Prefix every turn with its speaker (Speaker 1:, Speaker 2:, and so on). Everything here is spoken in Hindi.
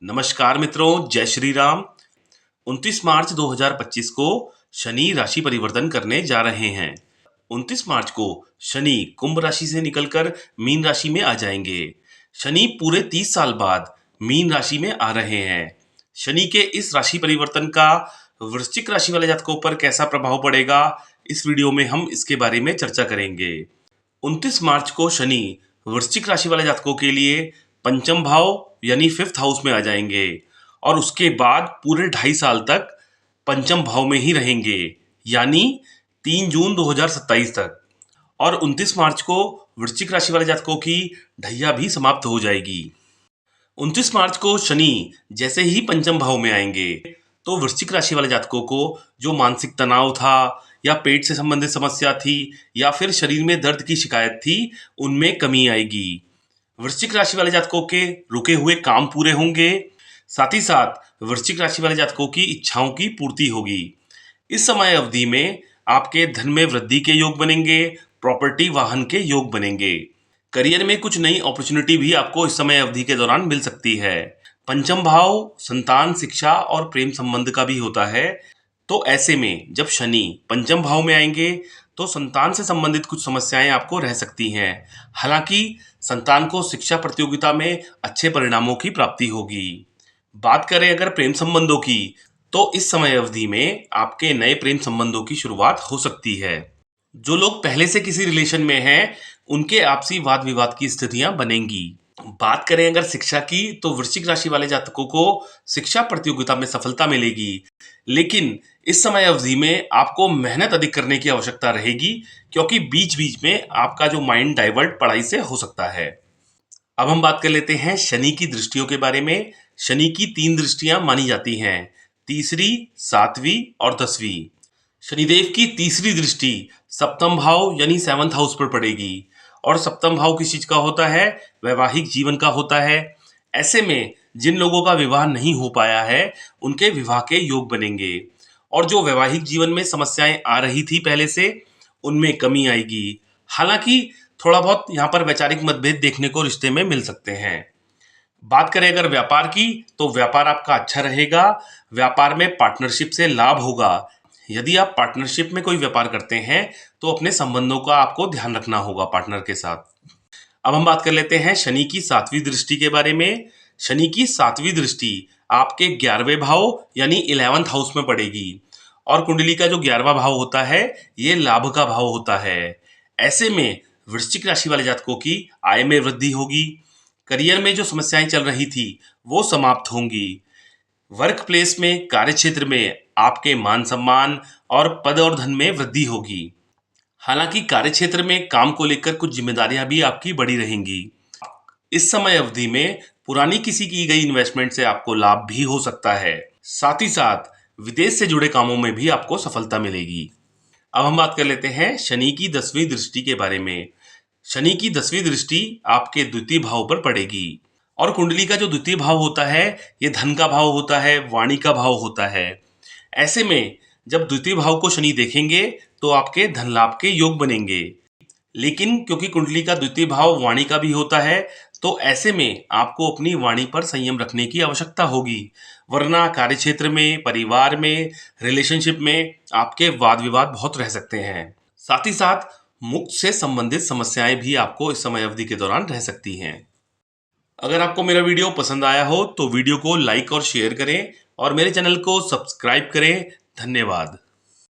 Speaker 1: नमस्कार मित्रों, जय श्री राम। 29 मार्च 2025 को शनि राशि परिवर्तन करने जा रहे हैं। 29 मार्च को शनि कुंभ राशि से निकलकर मीन राशि में आ जाएंगे। शनि पूरे 30 साल बाद मीन राशि में आ रहे हैं। शनि के इस राशि परिवर्तन का वृश्चिक राशि वाले जातकों पर कैसा प्रभाव पड़ेगा, इस वीडियो में हम इसके बारे में चर्चा करेंगे। 29 मार्च को शनि वृश्चिक राशि वाले जातकों के लिए पंचम भाव यानी 5th हाउस में आ जाएंगे और उसके बाद पूरे 2.5 साल तक पंचम भाव में ही रहेंगे, यानी 3 जून 2027 तक। और 29 मार्च को वृश्चिक राशि वाले जातकों की ढैया भी समाप्त हो जाएगी। 29 मार्च को शनि जैसे ही पंचम भाव में आएंगे तो वृश्चिक राशि वाले जातकों को जो मानसिक तनाव था या पेट से संबंधित समस्या थी या फिर शरीर में दर्द की शिकायत थी, उनमें कमी आएगी। वृश्चिक राशि वाले जातकों के रुके हुए काम पूरे होंगे। साथ ही साथ वृश्चिक राशि वाले जातकों की इच्छाओं की पूर्ति होगी। इस समय अवधि में आपके धन में वृद्धि के योग बनेंगे, प्रॉपर्टी वाहन के योग बनेंगे। करियर में कुछ नई अपॉर्चुनिटी भी आपको इस समय अवधि के दौरान मिल सकती है। पंचम भाव संतान, शिक्षा और प्रेम संबंध का भी होता है। तो ऐसे में जब शनि पंचम भाव में आएंगे तो संतान से संबंधित कुछ समस्याएं आपको रह सकती हैं। हालांकि संतान को शिक्षा प्रतियोगिता में अच्छे परिणामों की प्राप्ति होगी। बात करें अगर प्रेम संबंधों की, तो इस समय अवधि में आपके नए प्रेम संबंधों की शुरुआत हो सकती है। जो लोग पहले से किसी रिलेशन में हैं, उनके आपसी वाद विवाद की स्थितियां बनेंगी। बात करें अगर शिक्षा की, तो वृश्चिक राशि वाले जातकों को शिक्षा प्रतियोगिता में सफलता मिलेगी, लेकिन इस समय अवधि में आपको मेहनत अधिक करने की आवश्यकता रहेगी, क्योंकि बीच बीच में आपका जो माइंड डाइवर्ट पढ़ाई से हो सकता है। अब हम बात कर लेते हैं शनि की दृष्टियों के बारे में। शनि की 3 दृष्टियां मानी जाती हैं, तीसरी, 7वीं और 10वीं। शनिदेव की तीसरी दृष्टि सप्तम भाव यानी 7th हाउस पर पड़ेगी और सप्तम भाव किस चीज का होता है? वैवाहिक जीवन का होता है। ऐसे में जिन लोगों का विवाह नहीं हो पाया है, उनके विवाह के योग बनेंगे और जो वैवाहिक जीवन में समस्याएं आ रही थी पहले से, उनमें कमी आएगी। हालांकि थोड़ा बहुत यहाँ पर वैचारिक मतभेद देखने को रिश्ते में मिल सकते हैं। बात करें अगर व्यापार की, तो व्यापार आपका अच्छा रहेगा। व्यापार में पार्टनरशिप से लाभ होगा। यदि आप पार्टनरशिप में कोई व्यापार करते हैं तो अपने संबंधों का आपको ध्यान रखना होगा पार्टनर के साथ। अब हम बात कर लेते हैं शनि की 7वीं दृष्टि के बारे में। शनि की 7वीं दृष्टि आपके 11वें भाव यानी 11th हाउस में पड़ेगी और कुंडली का जो 11वां भाव होता है, ये लाभ का भाव होता है। ऐसे में वृश्चिक राशि वाले जातकों की आय में वृद्धि होगी। करियर में जो समस्याएं चल रही थी वो समाप्त होंगी। वर्क प्लेस में, कार्य क्षेत्र में आपके मान सम्मान और पद और धन में वृद्धि होगी। हालांकि कार्य क्षेत्र में काम को लेकर कुछ जिम्मेदारियां भी आपकी बढ़ी रहेंगी। इस समय अवधि में पुरानी किसी की गई इन्वेस्टमेंट से आपको लाभ भी हो सकता है। साथ ही साथ विदेश से जुड़े कामों में भी आपको सफलता मिलेगी। अब हम बात कर लेते हैं शनि की 10वीं दृष्टि के बारे में। शनि की 10वीं दृष्टि आपके द्वितीय भाव पर पड़ेगी और कुंडली का जो द्वितीय भाव होता है, ये धन का भाव होता है, वाणी का भाव होता है। ऐसे में जब द्वितीय भाव को शनि देखेंगे तो आपके धन लाभ के योग बनेंगे। लेकिन क्योंकि कुंडली का द्वितीय भाव वाणी का भी होता है, तो ऐसे में आपको अपनी वाणी पर संयम रखने की आवश्यकता होगी, वरना कार्य क्षेत्र में, परिवार में, रिलेशनशिप में आपके वाद विवाद बहुत रह सकते हैं। साथ ही साथ मुक्त से संबंधित समस्याएं भी आपको इस समय अवधि के दौरान रह सकती हैं। अगर आपको मेरा वीडियो पसंद आया हो तो वीडियो को लाइक और शेयर करें और मेरे चैनल को सब्सक्राइब करें। धन्यवाद।